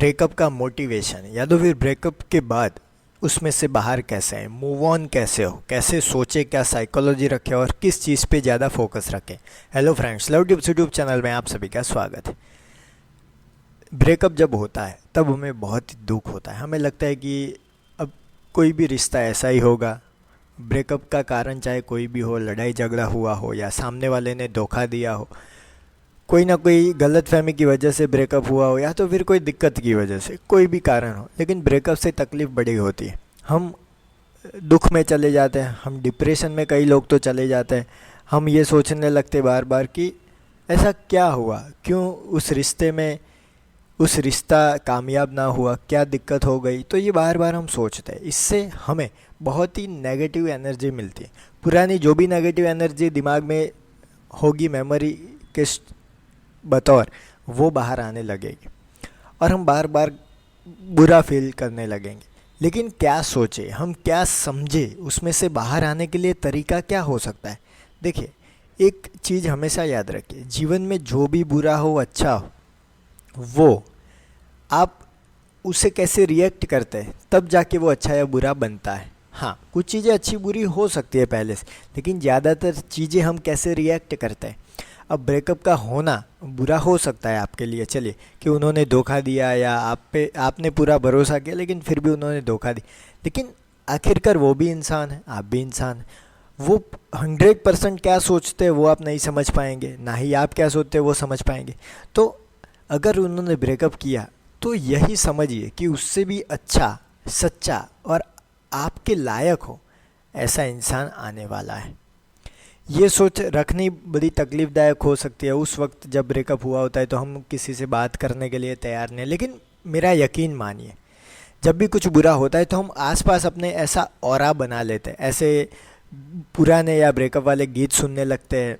Breakup का motivation या तो फिर ब्रेकअप के बाद उसमें से बाहर कैसे आए, मूव ऑन कैसे हो, कैसे सोचे, क्या साइकोलॉजी रखे और किस चीज़ पे ज़्यादा फोकस रखें। Hello friends, love tips YouTube channel में आप सभी का स्वागत है। ब्रेकअप जब होता है तब हमें बहुत दुख होता है। हमें लगता है कि अब कोई भी रिश्ता ऐसा ही होगा। ब्रेकअप का कारण चाहे कोई भी हो, लड़ाई झगड़ा हुआ हो या सामने वाले ने धोखा दिया हो, कोई ना कोई गलतफहमी की वजह से ब्रेकअप हुआ हो या तो फिर कोई दिक्कत की वजह से, कोई भी कारण हो, लेकिन ब्रेकअप से तकलीफ़ बड़ी होती है। हम दुख में चले जाते हैं, हम डिप्रेशन में, कई लोग तो चले जाते हैं। हम ये सोचने लगते बार बार कि ऐसा क्या हुआ, क्यों उस रिश्ते में उस रिश्ता कामयाब ना हुआ, क्या दिक्कत हो गई। तो ये बार बार हम सोचते हैं। इससे हमें बहुत ही नेगेटिव एनर्जी मिलती है। पुरानी जो भी नेगेटिव एनर्जी दिमाग में होगी मेमोरी के बतौर, वो बाहर आने लगेगी और हम बार बार बुरा फील करने लगेंगे। लेकिन क्या सोचे, हम क्या समझे, उसमें से बाहर आने के लिए तरीका क्या हो सकता है। देखिए, एक चीज़ हमेशा याद रखिए, जीवन में जो भी बुरा हो अच्छा हो, वो आप उसे कैसे रिएक्ट करते हैं तब जाके वो अच्छा या बुरा बनता है। हाँ, कुछ चीज़ें अच्छी बुरी हो सकती है पहले से, लेकिन ज़्यादातर चीज़ें हम कैसे रिएक्ट करते हैं। अब ब्रेकअप का होना बुरा हो सकता है आपके लिए, चलिए, कि उन्होंने धोखा दिया या आपने पूरा भरोसा किया लेकिन फिर भी उन्होंने धोखा दी। लेकिन आखिरकार वो भी इंसान है, आप भी इंसान हैं। वो 100% क्या सोचते हैं वो आप नहीं समझ पाएंगे, ना ही आप क्या सोचते हैं वो समझ पाएंगे। तो अगर उन्होंने ब्रेकअप किया तो यही समझिए कि उससे भी अच्छा, सच्चा और आपके लायक हो ऐसा इंसान आने वाला है। ये सोच रखनी बड़ी तकलीफ़दायक हो सकती है उस वक्त जब ब्रेकअप हुआ होता है, तो हम किसी से बात करने के लिए तैयार नहीं। लेकिन मेरा यकीन मानिए, जब भी कुछ बुरा होता है तो हम आसपास अपने ऐसा ऑरा बना लेते हैं, ऐसे पुराने या ब्रेकअप वाले गीत सुनने लगते हैं।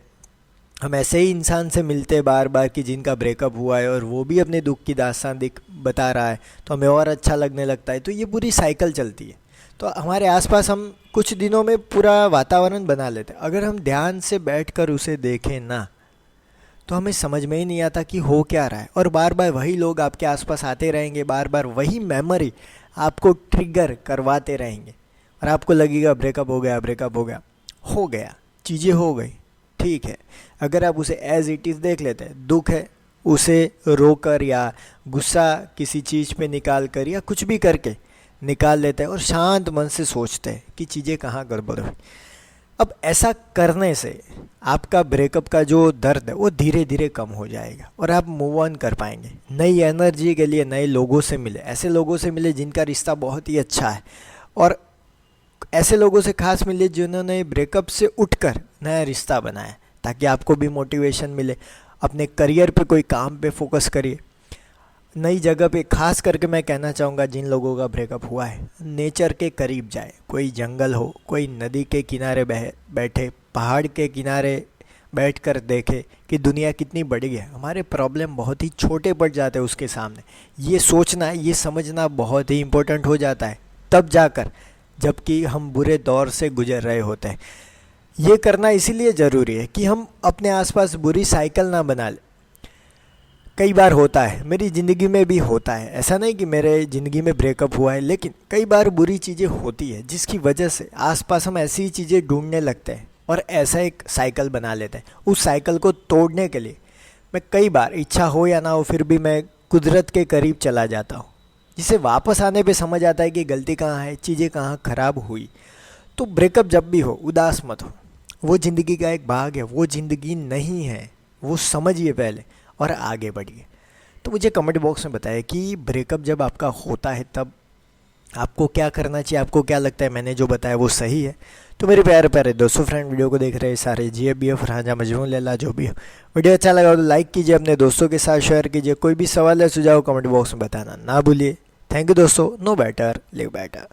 हम ऐसे ही इंसान से मिलते हैं बार बार कि जिनका ब्रेकअप हुआ है और वो भी अपने दुख की दास्तान बता रहा है, तो हमें और अच्छा लगने लगता है। तो ये पूरी साइकिल चलती है। तो हमारे आसपास हम कुछ दिनों में पूरा वातावरण बना लेते हैं। अगर हम ध्यान से बैठकर उसे देखें ना, तो हमें समझ में ही नहीं आता कि हो क्या रहा है। और बार बार वही लोग आपके आसपास आते रहेंगे, बार बार वही मेमोरी आपको ट्रिगर करवाते रहेंगे और आपको लगेगा ब्रेकअप हो गया, ब्रेकअप हो गया, चीज़ें हो गई, ठीक है। अगर आप उसे एज इट इज़ देख लेते हैं, दुख है, उसे रोकर या गुस्सा किसी चीज़ पे निकाल कर या कुछ भी करके निकाल लेते हैं और शांत मन से सोचते हैं कि चीज़ें कहाँ गड़बड़ हुई। अब ऐसा करने से आपका ब्रेकअप का जो दर्द है वो धीरे धीरे कम हो जाएगा और आप मूव ऑन कर पाएंगे। नई एनर्जी के लिए नए लोगों से मिले, ऐसे लोगों से मिले जिनका रिश्ता बहुत ही अच्छा है, और ऐसे लोगों से खास मिले जिन्होंने ब्रेकअप से उठकर नया रिश्ता बनाया, ताकि आपको भी मोटिवेशन मिले। अपने करियर पे, कोई काम पे फोकस करिए, नई जगह पे। खास करके मैं कहना चाहूँगा जिन लोगों का ब्रेकअप हुआ है, नेचर के करीब जाए। कोई जंगल हो, कोई नदी के किनारे बैठे, पहाड़ के किनारे बैठकर देखे कि दुनिया कितनी बड़ी है। हमारे प्रॉब्लम बहुत ही छोटे पड़ जाते हैं उसके सामने। ये सोचना, ये समझना बहुत ही इम्पोर्टेंट हो जाता है तब जाकर, जबकि हम बुरे दौर से गुजर रहे होते हैं। ये करना इसीलिए ज़रूरी है कि हम अपने आसपास बुरी साइकिल ना बना लें। कई बार होता है, मेरी ज़िंदगी में भी होता है, ऐसा नहीं कि मेरे ज़िंदगी में ब्रेकअप हुआ है, लेकिन कई बार बुरी चीज़ें होती है जिसकी वजह से आसपास हम ऐसी चीज़ें ढूंढने लगते हैं और ऐसा एक साइकिल बना लेते हैं। उस साइकिल को तोड़ने के लिए मैं कई बार, इच्छा हो या ना हो, फिर भी मैं कुदरत के करीब चला जाता हूँ, जिसे वापस आने पे समझ आता है कि गलती कहाँ है, चीज़ें कहाँ ख़राब हुई। तो ब्रेकअप जब भी हो, उदास मत हो। वो ज़िंदगी का एक भाग है, वो ज़िंदगी नहीं है, वो समझिए पहले और आगे बढ़िए। तो मुझे कमेंट बॉक्स में बताएं कि ब्रेकअप जब आपका होता है तब आपको क्या करना चाहिए, आपको क्या लगता है मैंने जो बताया वो सही है। तो मेरे प्यारे प्यारे दोस्तों, फ्रेंड, वीडियो को देख रहे सारे GFBF राजा मजनू लैला जो भी हो, वीडियो अच्छा लगा तो लाइक कीजिए, अपने दोस्तों के साथ शेयर कीजिए। कोई भी सवाल या सुझाव कमेंट बॉक्स में बताना ना भूलिए। थैंक यू दोस्तों। Know better live better.